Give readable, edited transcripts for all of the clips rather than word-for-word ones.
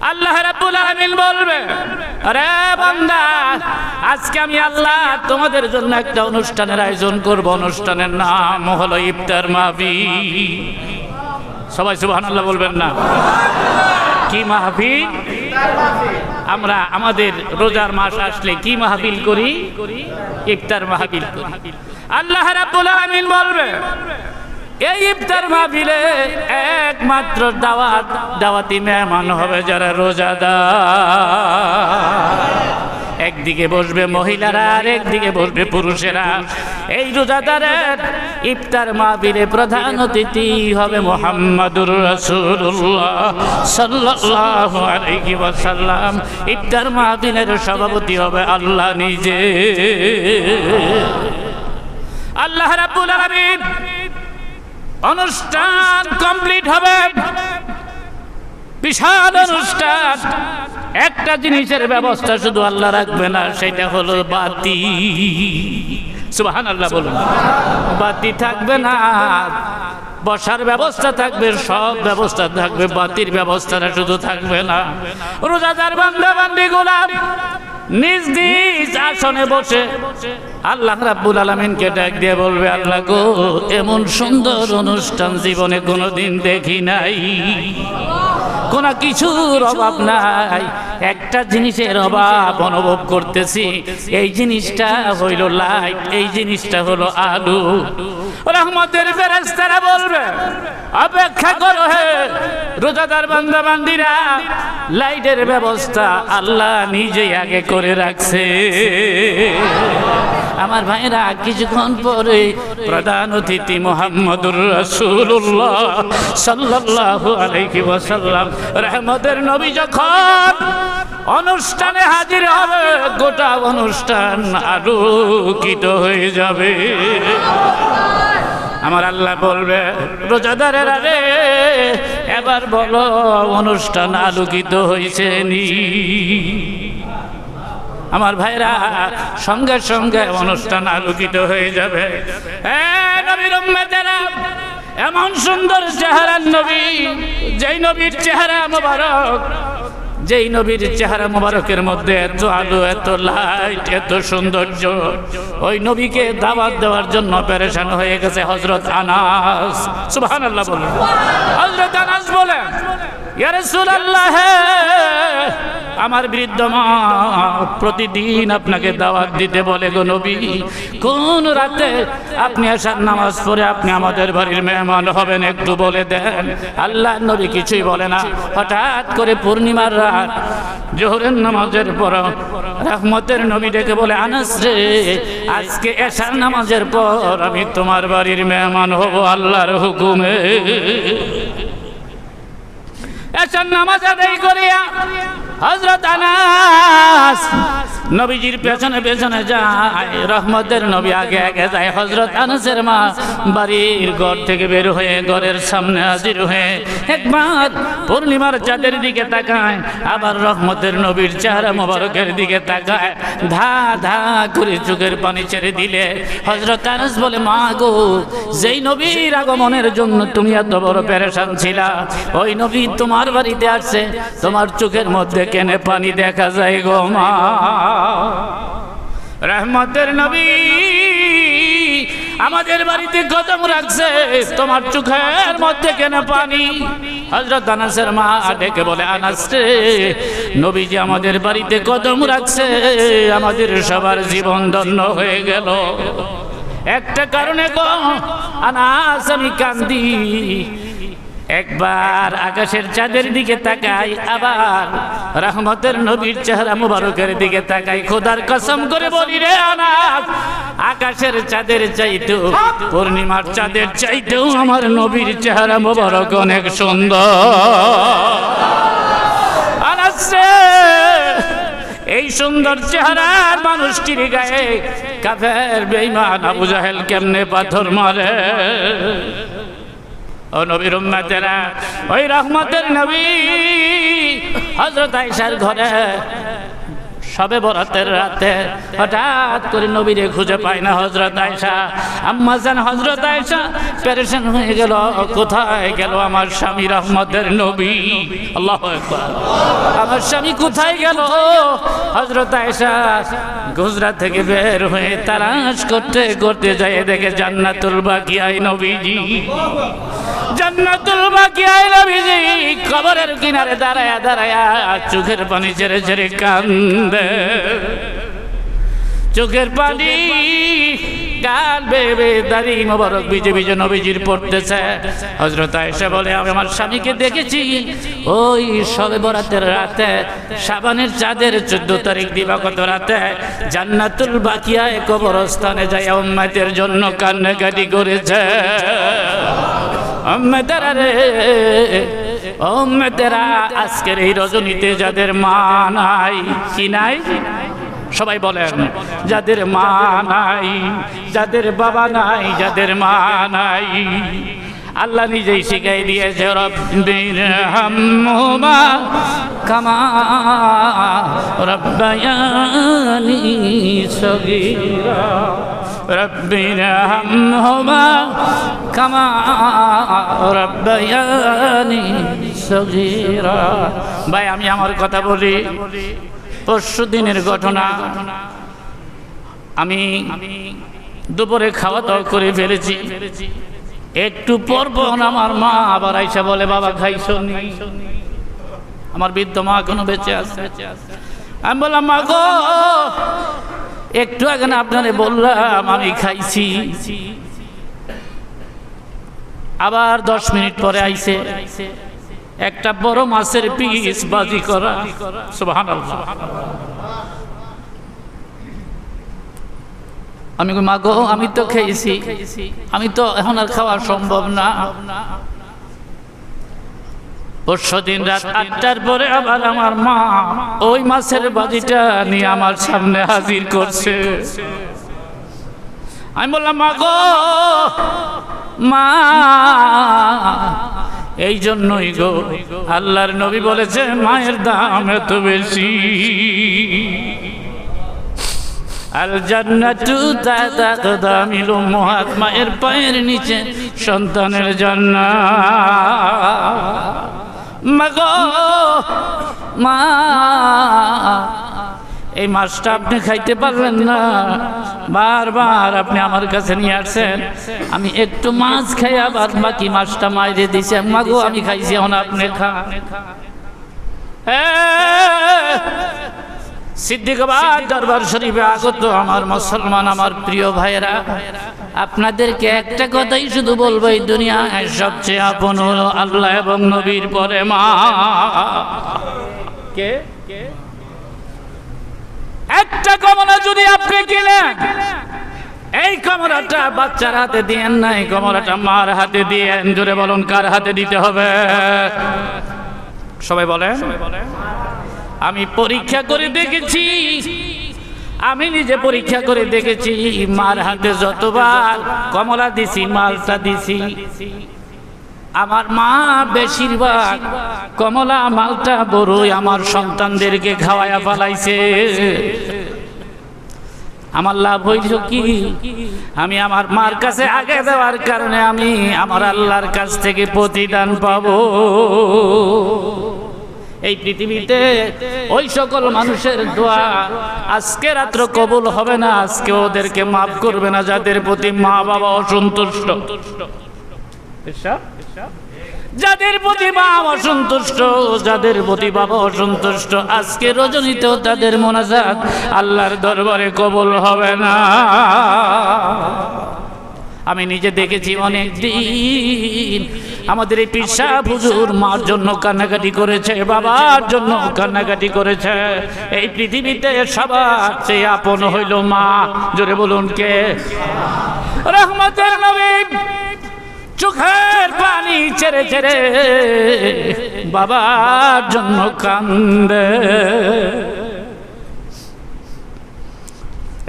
আল্লাহ রাব্বুল আলামিন বলবে, আরে বান্দা, আজকে আমি আল্লাহ তোমাদের জন্য একটা অনুষ্ঠানের আয়োজন করব। অনুষ্ঠানের নাম হলো ইফতার মাহফিল। সবাই সুবহানাল্লাহ বলবেন না? কি মাহফিল? আমরা আমাদের রোজার মাস আসলে কি মাহফিল করি? ইফতার মাহফিল করি। আল্লাহ রাব্বুল আলামিন বলবে, এই ইফতার মাহফিলে একমাত্র দাওয়াতি মেহমান হবে যারা রোজাদার। একদিকে বসবে মহিলারা আর একদিকে বসবে পুরুষেরা। এই রোজাদারের ইফতার মাহফিলে প্রধান অতিথি হবে মুহাম্মাদুর রাসূলুল্লাহ সাল্লাল্লাহু আলাইহি ওয়াসাল্লাম। ইফতার মাহফিলের সভাপতি হবে আল্লাহ নিজে। আল্লাহ রাব্বুল আলামিন অনুষ্ঠান কমপ্লিট হবে, বিশাল অনুষ্ঠান। একটা জিনিসের ব্যবস্থা শুধু আল্লাহ রাখবে না, সেটা হলো বাতি। সুবহানাল্লাহ বলুন। বাতি থাকবে না, বসার ব্যবস্থা থাকবে, সব ব্যবস্থা থাকবে, বাতির ব্যবস্থাটা শুধু থাকবে না। রোজাদার বান্দা বান্দীগুলা নিজ নিজ আসনে বসে আল্লাহ রাব্বুল আলামিনকে ডাক দিয়ে বলবে, আল্লাহ গো, এমন সুন্দর অনুষ্ঠান জীবনে কোনোদিন দেখি নাই। কোনো কিছুর অভাব নাই, একটা জিনিসের অভাব অনুভব করতেছি। এই জিনিসটা হইল লাইট, এই জিনিসটা হলো আলো। রহমতের ফেরেশতারা বলবে, অপেক্ষা করো হে রোজাদার বান্দা বান্দিরা, লাইটের ব্যবস্থা আল্লাহ নিজেই আগে করে রাখছে। আমার ভাইরা, কিছুক্ষণ পরে প্রধান অতিথি মুহাম্মদুর রাসূলুল্লাহ সাল্লাল্লাহু আলাইহি ওয়াসাল্লাম রহমতের নবী যখন অনুষ্ঠানে হাজির হবে, গোটা অনুষ্ঠান আলোকিত হয়ে যাবে। আমার আল্লাহ বলবে, রোজাদারেরা রে, এবার বলো অনুষ্ঠান আলোকিত হয়েছে নি? আমার ভাইরা, সঙ্গে সঙ্গে অনুষ্ঠান আলোকিত হয়ে যাবে। নবীর উম্মতেরা, এমন সুন্দর চেহারার নবী, যেই নবীর চেহারা মোবারক, যেই নবীর চেহারা মোবারকের মধ্যে এত আলো, এত লাইট, এত সৌন্দর্য, ওই নবীকে দাওয়াত দেওয়ার জন্য পেরেশান হয়ে গেছে হযরত আনাস। সুবহানাল্লাহ বলেন। হযরত আনাস বলেন, ইয়া রাসূলুল্লাহ, আমার বৃদ্ধ মা প্রতিদিন আপনাকে দাওয়াত দিতে বলে গো নবী, কোন রাতে আপনি এশার নামাজ পড়ে আপনি আমাদের বাড়ির মেহমান হবেন, একটু বলে দেন। আল্লাহ নবী কিছুই বলে না। হঠাৎ করে পূর্ণিমার রাত, জোহরের নামাজের পর রহমতের নবী ডেকে বলে, আনাস রে, আজকে এশার নামাজের পর আমি তোমার বাড়ির মেহমান হব আল্লাহর হুকুমে। এশার নামাজ আদায় করিয়া হযরত আনাস নবীজির পেছনে পেছনে যায়। রহমতের নবী আগে আগে যায়। হযরত আনাসের মা বাড়ির ঘর থেকে বের হয়ে ঘরের সামনে হাজির হয়ে একবার পূর্ণিমার চাঁদের দিকে তাকায়, আবার রহমতের নবীর চেহারা মোবারকের দিকে তাকায়। ধা ধা করে চোখের পানি ছেড়ে দিলে হযরত আনাস বলে, মা গো, যেই নবীর আগমনের জন্য তুমি এত বড় পেরেশান ছিলা, ওই নবী তোমার বাড়িতে আসছে, তোমার চোখের মধ্যে কেনে পানি দেখা যায় গো মা। রহমতের নবী আমাদের বাড়িতে কদম রাখছে, তোমার চোখের মধ্যে কেন পানি? হযরত আনাসের মা ডেকে বলে, আনাস রে, নবীজি আমাদের বাড়িতে কদম রাখছে, আমাদের সবার জীবন ধন্য হয়ে গেল। একটা কারণে গো আনাস, আমি কান্দি। একবার আকাশের চাঁদের দিকে তাকাই, আবার রহমতের নবীর চেহারা মুবারকের দিকে তাকাই। খোদার কসম করে বলি রে আনাস, আকাশের চাঁদের চাইতেও, পূর্ণিমার চাঁদের চাইতেও আমার নবীর চেহারা মুবারক অনেক সুন্দর। আনাস রে, এই সুন্দর চেহারার মানুষটির গায়ে কাফের বেঈমান আবু জাহেল কেমনে পাথর মারে? ও নবীর উম্মতেরা, ওই রহমতের নবী হযরত আয়েশার ঘরে সবে বরাতের রাতে হঠাৎ করে নবীরে খুঁজে পায় না হযরত আয়েশা। আম্মা জান হযরত আয়েশা পেরেশান হয়ে গেল, কোথায় গেল আমার স্বামী রহমতের নবী? আল্লাহু আকবার। আমার স্বামী কোথায় গেল? হযরত আয়েশা গুজরাত থেকে বের হয়ে তালাশ করতে করতে যায়, দেখে জান্নাতুল বাকিয়ায় নবীজি। জান্নাতুল বাকিয়ায় নবীজি কবরের কিনারে দাঁড়ায়া দাঁড়ায়া চোখের পানি ছেড়ে ছেড়ে কান্দে। চোখের পানি গাল বেয়ে দাড়ি মোবারক ভিজে ভিজে নবীজির পড়তেছে। হযরত আয়েশা বলে, আমি আমার স্বামীকে দেখেছি ওই শবে বরাতের রাতে, শাবানের চাঁদের 14 তারিখ দিবাগত রাতে জান্নাতুল বাকিয়ায় কবরস্থানে যায় উম্মতের জন্য কান্নাকাটি করেছে। উম্মতেরা রে, উম্মতেরা, আজকের এই রজনীতে যাদের মা নাই, কি নাই? সবাই বলেন, যাদের মা নাই, যাদের বাবা নাই, যাদের মা নাই, আল্লাহ নিজেই শিখাই দিয়েছে, রব্বির হামহুমা কামা রব্বায়ানি সগীরা, রব্বির হামহুমা কামা রব্বায়ানি সগীরা। ভাই, আমি আমার কথা বলি। পরশু দিনের ঘটনা। আমি দুপুরে খাওয়া দাওয়া করে ফেলেছি। একটু পর আমার মা আবার আইসা বলে, বাবা খাইছো নি? আমার বৃদ্ধ মা এখনো বেঁচে আছে। আমি বললাম, মা গো, একটু আগে না আপনারে বললাম আমি খাইছি। আবার 10 মিনিট পরে আইছে একটা বড় মাছের পিস বাজি করা। সুবহানাল্লাহ। আমি কই, মা গো, আমি তো খেয়েছি, আমি তো এখন আর খাওয়া সম্ভব না। পরশুদিন রাত 8টার পরে আবার আমার মা ওই মাছের বাজিটা নিয়ে আমার সামনে হাজির করছে। আমি বললাম, মা গো, মা, এই জন্যই গো আল্লাহর নবী বলেছে মায়ের দাম এত বেশি। আল জান্নাতু তাহতা আকদামিল উম্মাহাত, মায়ের পায়ের নিচে সন্তানের জান্নাত। মা গো, মা, এই মাছটা আপনি খাইতে পারলেন না, বারবার আপনি আমার কাছে নিয়ে আসছেন। আমি একটু মাছ খাই, আবার বাকি মাছটা মাইরে দিছে। মা গো, আমি খাইছি, এখন আপনি খান। সিদ্দিকাবাদ দরবার শরীফে আগত আমার মুসলমান, আমার প্রিয় ভাইয়েরা, আপনাদেরকে একটা কথাই শুধু বলবো, এই দুনিয়ায় সবচেয়ে আপন হলো আল্লাহ এবং নবীর পরে মা। কে? একটা কমলা যদি আপনি কিনেন, এই কমলাটা বাচ্চার হাতে দিয়েন না, এই কমলাটা মার হাতে দিয়েন। জোরে বলুন, কার হাতে দিতে হবে? সবাই বলে। আমি পরীক্ষা করে দেখেছি, আমি নিজে পরীক্ষা করে দেখেছি, মার হাতে যতবার কমলা দিছি, মালটা দিছি, আমার মা বেশিরভাগ কমলা মালটা বড়ই আমার সন্তানদেরকে খাওয়ায়া ফেলাইছে। আমার লাভ হইল কি? আমি আমার মার কাছে আগে দেওয়ার কারণে আমি আমার আল্লাহর কাছ থেকে প্রতিদান পাবো। এই পৃথিবীতে ওই সকল মানুষের দোয়া আজকে রাত্র কবুল হবে না, আজকে ওদেরকে মাফ করবে না যাদের প্রতি মা বাবা অসন্তুষ্ট। যাদের প্রতি মা অসন্তুষ্ট, যাদের প্রতি বাবা অসন্তুষ্ট, আজকে রজনীতেও তাদের মোনাজাত আল্লাহর দরবারে কবুল হবে না। আমি নিজে দেখেছি, অনেক দিন আমাদের এই পীর সাহেব হুজুর মার জন্য কান্নাকাটি করেছে, বাবার জন্য কান্নাকাটি করেছে। এই পৃথিবীতে সবার চেয়ে আপন হইল মা। জোরে বলুন, কে? রহমতের নবী চোখের পানি ছেড়ে ছেড়ে বাবার জন্য কান্দে।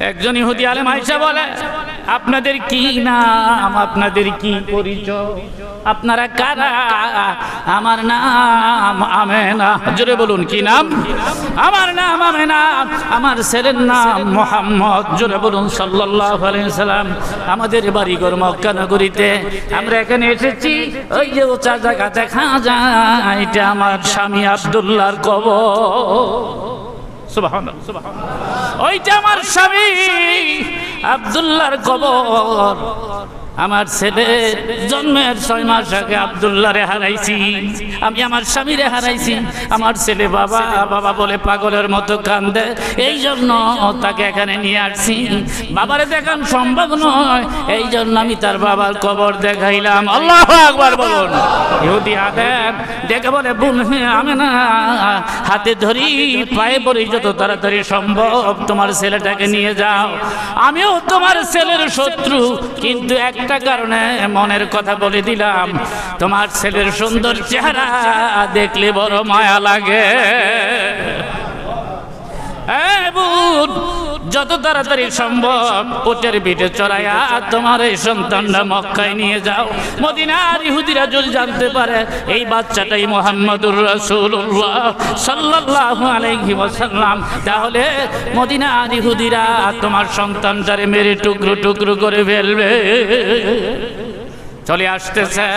একজন ইহুদি আলেম আয়েশা বলে, আপনাদের কি নাম, আপনাদের কি পরিচয়, আপনারা কারা? আমার নাম আমেনা। জোরে বলুন, কি নাম? আমার নাম আমেনা, আমার ছেলের নাম মোহাম্মদ। জোরে বলুন সাল্লাল্লাহু আলাইহি সাল্লাম। আমাদের বাড়িঘর মক্কা নগরীতে, আমরা এখানে এসেছি। ওই যে উঁচা জায়গা দেখা যায়, এটা আমার স্বামী আব্দুল্লাহর কবর। সুবহানাল্লাহ, সুবহানাল্লাহ। ওইটা আমার স্বামী আব্দুল্লাহর কবর। আমার ছেলে জন্মের 6 মাস আগে আব্দুল্লাহরে হারাইছি, আমি আমার স্বামীরে হারাইছি। আমার ছেলে বাবা বাবা বলে পাগলের মতো কান্দে, এই জন্য তাকে এখানে নিয়ে আসছি। বাবারে দেখান সম্ভব নয়, এই জন্য আমি তার বাবার কবর দেখাইলাম। আল্লাহু আকবার বলুন। ইহুদি আলেম দেখে বলে, বোন আমি না, হাতে ধরি পায়ে পড়ি, যত তাড়াতাড়ি সম্ভব তোমার ছেলেটাকে নিয়ে যাও। আমিও তোমার ছেলের শত্রু, কিন্তু একটা কারণে মনের কথা বলে দিলাম, তোমার ছেলের সুন্দর চেহারা দেখলে বড় মায়া লাগে। যত তাড়াতাড়ি সম্ভব উটের পিঠে চড়াইয়া তোমার এই সন্তানরা মক্কায় নিয়ে যাও। মদিনার ইহুদিরা যদি জানতে পারে এই বাচ্চাটাই মুহাম্মদুর রাসূলুল্লাহ সাল্লাল্লাহু আলাইহি ওয়াসাল্লাম, তাহলে মদিনার ইহুদিরা তোমার সন্তানটারে মেরে টুকরো টুকরো করে ফেলবে। চলে আসতেছে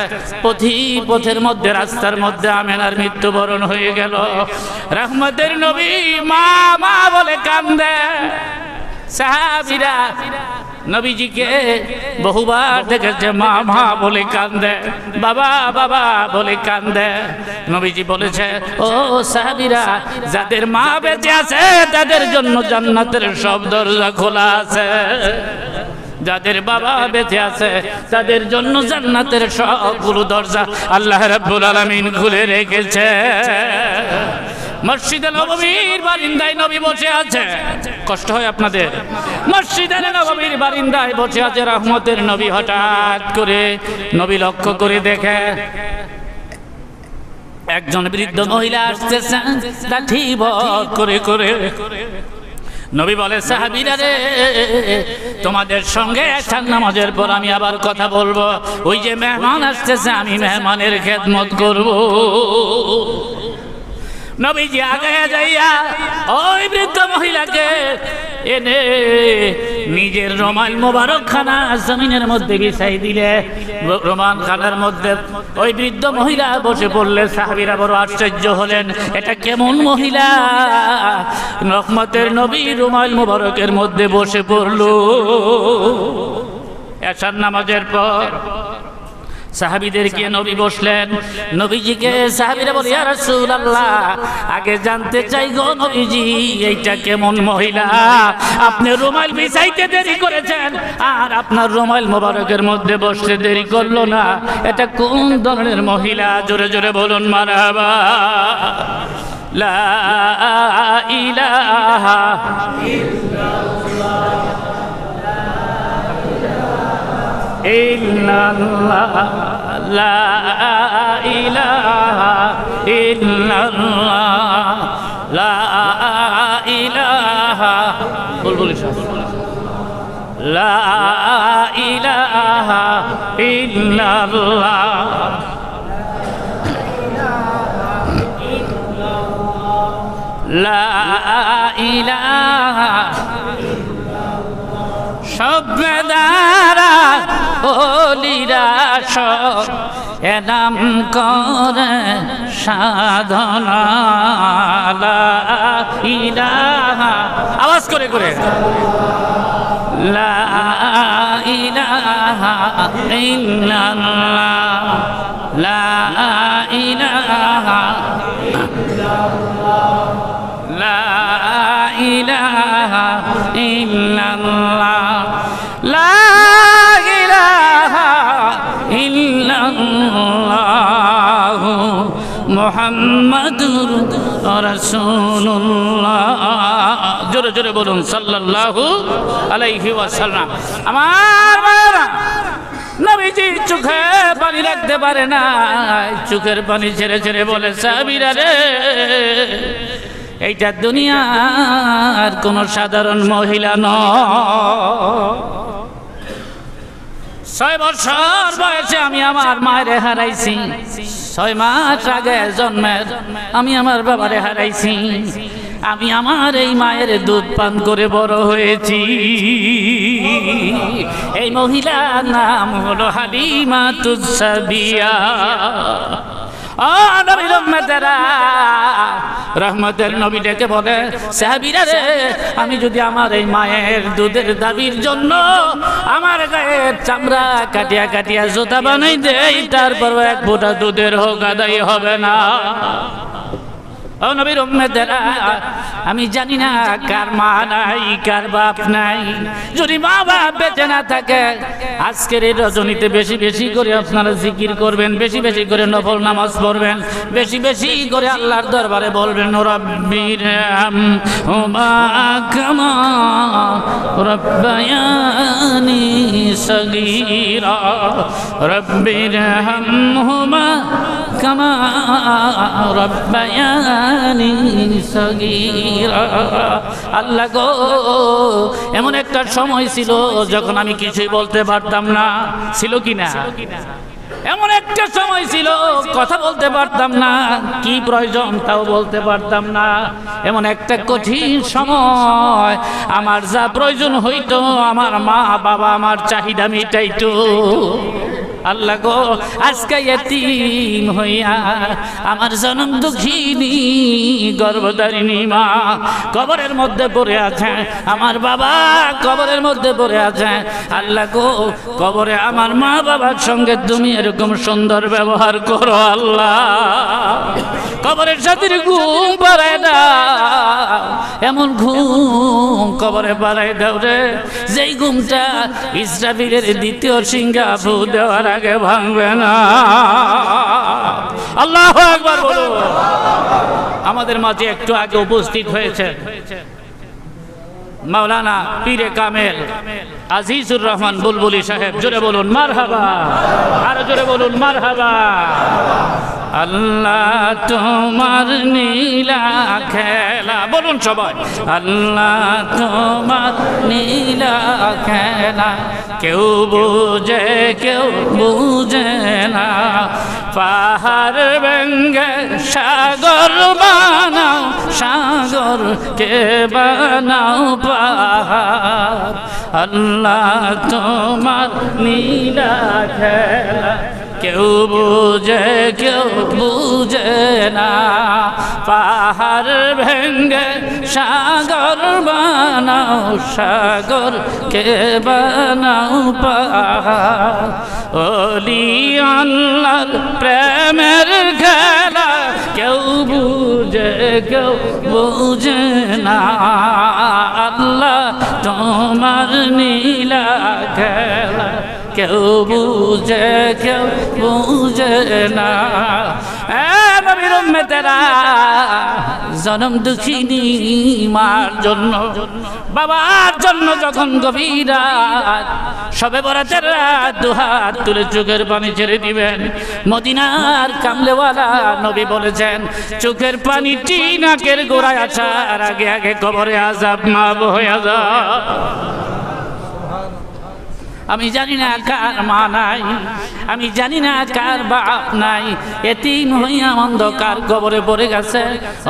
পথের মধ্যে, রাস্তার মধ্যে আমেনার মৃত্যুবরণ হয়ে গেল। রহমতের নবী মা মা বলে কান্দে। সাহাবীরা নবীজিকে বহুবার দেখেছে মা মা বলে কান্দে, বাবা বাবা বলে কান্দে। নবীজি বলেছে, ও সাহাবীরা, যাদের মা বেঁচে আছে তাদের জন্য জান্নাতের সব দরজা খোলা আছে। যাদের বাবা বেঁচে আছে তাদের জন্য জান্নাতের সবগুলো দরজা আল্লাহ রাব্বুল আলামিন খুলে রেখেছে। মসজিদে নববীর বারিন্দায় নবী বসে আছে। কষ্ট হয় আপনাদের? মসজিদে নববীর বারিন্দায় বসে আছে রহমতের নবী। হঠাৎ করে নবী লক্ষ্য করে দেখে একজন বৃদ্ধ মহিলা আসতেছে লাঠি ভর করে করে। নবী বলে, সাহাবীরা রে, তোমাদের সঙ্গে এশার নামাজের পর আমি আবার কথা বলবো। ওই যে মেহমান আসতেছে, আমি মেহমানের খেদমত করব। নবীজি আগে যাইয়া ওই বৃদ্ধ মহিলাকে এনে নিজের রুমাল মোবারক খানা জমিনের মধ্যে বিছাই দিলে। রুমাল খানার মধ্যে ওই বৃদ্ধ মহিলা বসে পড়লে। সাহাবীরা বড় আশ্চর্য হলেন, এটা কেমন মহিলা? রহমতের নবী রুমাল মোবারকের মধ্যে বসে পড়ল। এশার নামাজের পর সাহাবীদেরকে নবী বসলেন। নবীজিকে সাহাবীরা বলে, ইয়া রাসূলুল্লাহ, আগে জানতে চাই গো নবীজি, এইটা কেমন মহিলা? আপনি রুমাল বিছাইতে দেরি করেছেন আর আপনার রুমাল মোবারকের মধ্যে বসতে দেরি করলো না, এটা কোন ধরনের মহিলা? জোরে জোরে বলুন মারহাবা। লা ইলাহা ইল্লাল্লাহ ইল্লাল্লাহ, লা ইলাহা ইল্লাল্লাহ, লা ইলাহা, বল লা ইলাহা ইল্লাল্লাহ, লা ইলাহা। সভ্যদারা ওলিরা সব এনাম করে সাধনা। লা ইলাহা, আওয়াজ করে করে, লা ইলাহা ইল্লাল্লাহ, লা ইলাহা ইল্লাল্লাহ, লা ইলাহা ইল্লাল্লাহ, লা ইলাহা ইল্লাল্লাহ, মুহাম্মাদুর রাসূলুল্লাহ। জোরে জোরে বলুন সাল্লাল্লাহু আলাইহি ওয়াসাল্লাম। আমার ভাইরা, নবীজি চোখে পানি রাখতে পারে না, চোখের পানি ছেড়ে ছেড়ে বলে, সাহাবীরা রে, এইটা দুনিয়ার কোন সাধারণ মহিলা নয়। 6 বছর বয়সে আমি আমার মায়ের হারাইছি, 6 মাস আগে জন্মের আমি আমার বাবারে হারাইছি। আমি আমার এই মায়ের দুধ পান করে বড় হয়েছি। এই মহিলার নাম হলো হালিমাতুস সাদিয়া। ও নবীর উম্মতেরা, রহমতের নবী ডেকে বলে, সাহাবীরা রে, আমি যদি আমার এই মায়ের দুধের দাবির জন্য আমার গায়ের চামড়া কাটিয়া কাটিয়া জুতা বানাই দেই, তারপর 1 ফোঁটা দুধের হোক আদায় হবে না। ও নবীর উম্মতেরা, আমি জানি না কার মা নাই, কার বাপ নাই। যদি মা বাপ বেঁচে না থাকে, আজকের এই রজনীতে বেশি বেশি করে আপনারা জিকির করবেন, বেশি বেশি করে নফল নামাজ পড়বেন, বেশি বেশি করে আল্লাহর দরবারে বলবেন, রব্বিরহামহুমা কামা রব্বায়ানি সগীরা, রব্বিরহামহুমা কামা রব্বায়ানি সগীরা। আল্লাহ গো, এমন একটা সময় ছিল যখন আমি কিছুই বলতে পারতাম না, ছিল কি না? এমন একটা সময় ছিল কথা বলতে পারতাম না, কি প্রয়োজন তাও বলতে পারতাম না। এমন একটা কঠিন সময়, আমার যা প্রয়োজন হইতো আমার মা বাবা আমার চাহিদা মিটাইতো। আল্লাহ গো, আজকে এতিম হইয়া আমার জনম দুঃখিনী গর্ভধারিণী মা কবরের মধ্যে পড়ে আছে, আমার বাবা কবরের মধ্যে পড়ে আছে। আল্লাহ গো, কবরে আমার মা বাবার সঙ্গে তুমি এরকম সুন্দর ব্যবহার করো আল্লাহ। কবরের সাথে ঘুম পাড়ায় দাও, এমন ঘুম কবরে পাড়ায় দাও রে, যেই ঘুমটা ইসরাফিলের 2য় সিংহা ফু দেওয়ার আগে ভাঙবে না। আল্লাহু আকবার বলো। আমাদের মাঝে একটু আগে উপস্থিত হয়েছে মাওলানা পীরে কামেল আজিজুর রহমান বুলবুলি সাহেব। জোরে বলুন মারহাবা, আরো জোরে বলুন মারহাবা। আল্লাহ তোমার নীলা খেলা, বলুন সবাই, আল্লাহ তোমার নীলা খেলা কেউ বুঝে কেউ বুঝে না। পাহাড় ভেঙ্গে সাগর বানাও, সাগর কে বানাও পাহাড়। আল্লাহ তোমার নীলা খেলা কেউ বুঝে কেউ বুঝে না। পাহাড় ভেঙ্গে সাগর বানাও, সাগর কে বানাও পাহাড়। ওলি আল্লাহর প্রেমের খেলা কেউ বুঝে কেউ বুঝে না। আল্লাহ তোমার নীলা খেলা কেউ বুঝে কেউ বুঝে না। নবীর উম্মতেরা, জনম দুঃখিনী মার জন্য বাবার জন্য যখন গভীর রাত, সবে বরাতের রাত, 2 হাত তুলে চোখের পানি ছেড়ে দিবেন। মদিনার কামলেওয়ালা নবী বলেছেন, চোখের পানিটি নাকের গোড়ায় আসার আগে আগে কবরে আযাব মাফ হয়ে যায়। আমি জানি না কার মা নাই, আমি জানি না কার বাপ নাই, এতিম হইয়া অন্ধকার কবরে পড়ে গেছে,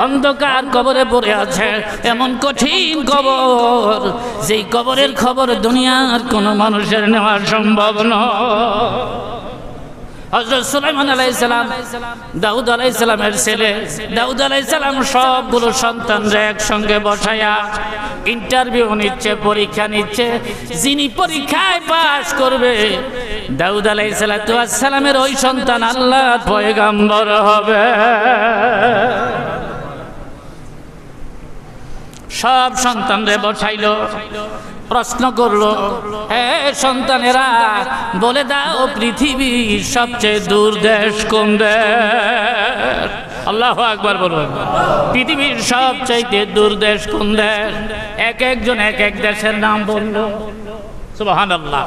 অন্ধকার কবরে পড়ে আছে। এমন কঠিন কবর, যেই কবরের খবর দুনিয়ার কোনো মানুষের নেওয়া সম্ভব নয়। হযরত সুলাইমান আলাইহিস সালাম, দাউদ আলাইহিস সালামের ছেলে দাউদ আলাইহিস সালাম সবগুলো সন্তানরা একসঙ্গে বসায়া ইন্টারভিউ নিচ্ছে, পরীক্ষা নিচ্ছে। যিনি পরীক্ষায় পাস করবে, দাউদ আলাইহিস সালামের ওই সন্তান আল্লাহর পয়গম্বর হবে। সব সন্তানরে বসাইলো, প্রশ্ন করলো, হে সন্তানেরা বলে দাও পৃথিবীর সবচেয়ে দূর দেশ কোন দেশ? আল্লাহু আকবার বলুন। পৃথিবীর সবচেয়ে দূর দেশ কোন দেশ? এক একজন এক এক দেশের নাম বললো। সুবহানাল্লাহ।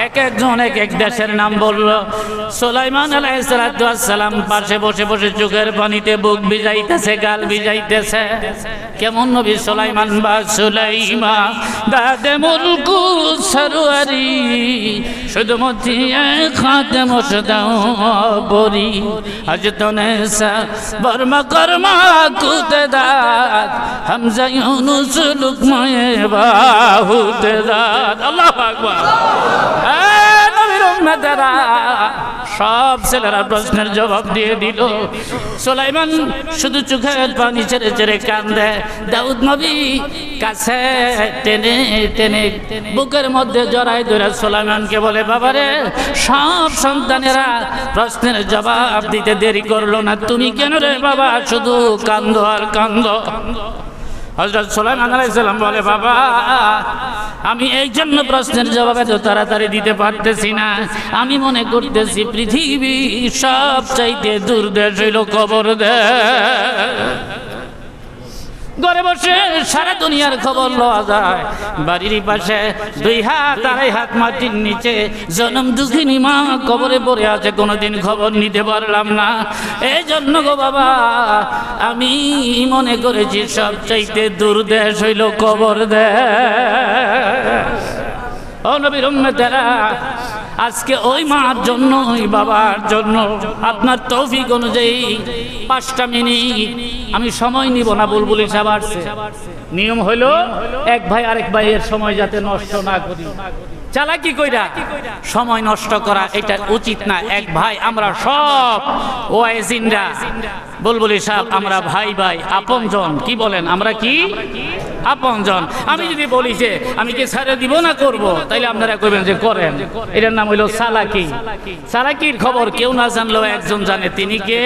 এক একজন এক এক দেশের নাম বললো। সুলাইমান আলাইহিস সালাম পাশে বসে বসে চোখের পানিতে বুক ভিজাইতেছে, গাল ভিজাইতেছে। কেমন নবী সুলাইমান বা সুলাইমা দাদে মুলকু সরওয়ারি, শুধুমতি খাতেম সদাও বরি আজ তনে সা বর্মা কর্মা কুতে দাত হামজা ইউনুস লুকমায়ে বাহুতে দাত আল্লাহু আকবার নবীর উম্মতেরা সব ছেলেরা প্রশ্নের জবাব দিয়ে দিল সুলাইমান শুধু চোখের পানি ছেড়ে ছেড়ে কান্দে দাউদ নবী কাছে টেনে টেনে বুকের মধ্যে জড়াই ধরে সুলাইমানকে বলে বাবারে সব সন্তানেরা প্রশ্নের জবাব দিতে দেরি করলো না তুমি কেন রে বাবা শুধু কান্দো আর কান্দো হযরত সুলাইমান আলাইহিস সালাম বলে বাবা আমি এই জন্য প্রশ্নের জবাব এত তাড়াতাড়ি দিতে পারতেছি না আমি মনে করতেছি পৃথিবী সব চাইতে দুর্দেশ হইল কবর দেশ ঘরে বসে সারা দুনিয়ার খবর লওয়া যায় বাড়ির পাশে 2 হাত 2.5 হাত মাটির নিচে জনম দুঃখিনী মা কবরে পড়ে আছে কোনোদিন খবর নিতে পারলাম না এই জন্য গো বাবা আমি মনে করেছি সবচাইতে দূরদেশ হইল কবর দেশ ও নবীর উম্মতেরা আজকে ওই মার জন্য ওই বাবার জন্য আপনার তৌফিক অনুযায়ী 5টা মিনিট আমি সময় নিব না বুলবুল সাহেব আসছে নিয়ম হলো এক ভাই আরেক ভাইয়ের সময় যাতে নষ্ট না করি চালাকি কইরা সময় নষ্ট করা এটা উচিত না এক ভাই আমরা সব ওয়াইজিনরা বুলবুলি সাহেব আমরা ভাই ভাই আপনজন কি বলেন আমরা কি আপনজন আমি যদি বলি যে আমি কি ছেড়ে দিব না করব তাইলে আপনারা কইবেন যে করেন এটার নাম হইলো চালাকি চালাকির খবর কেউ না জানলেও একজন জানে তিনি কে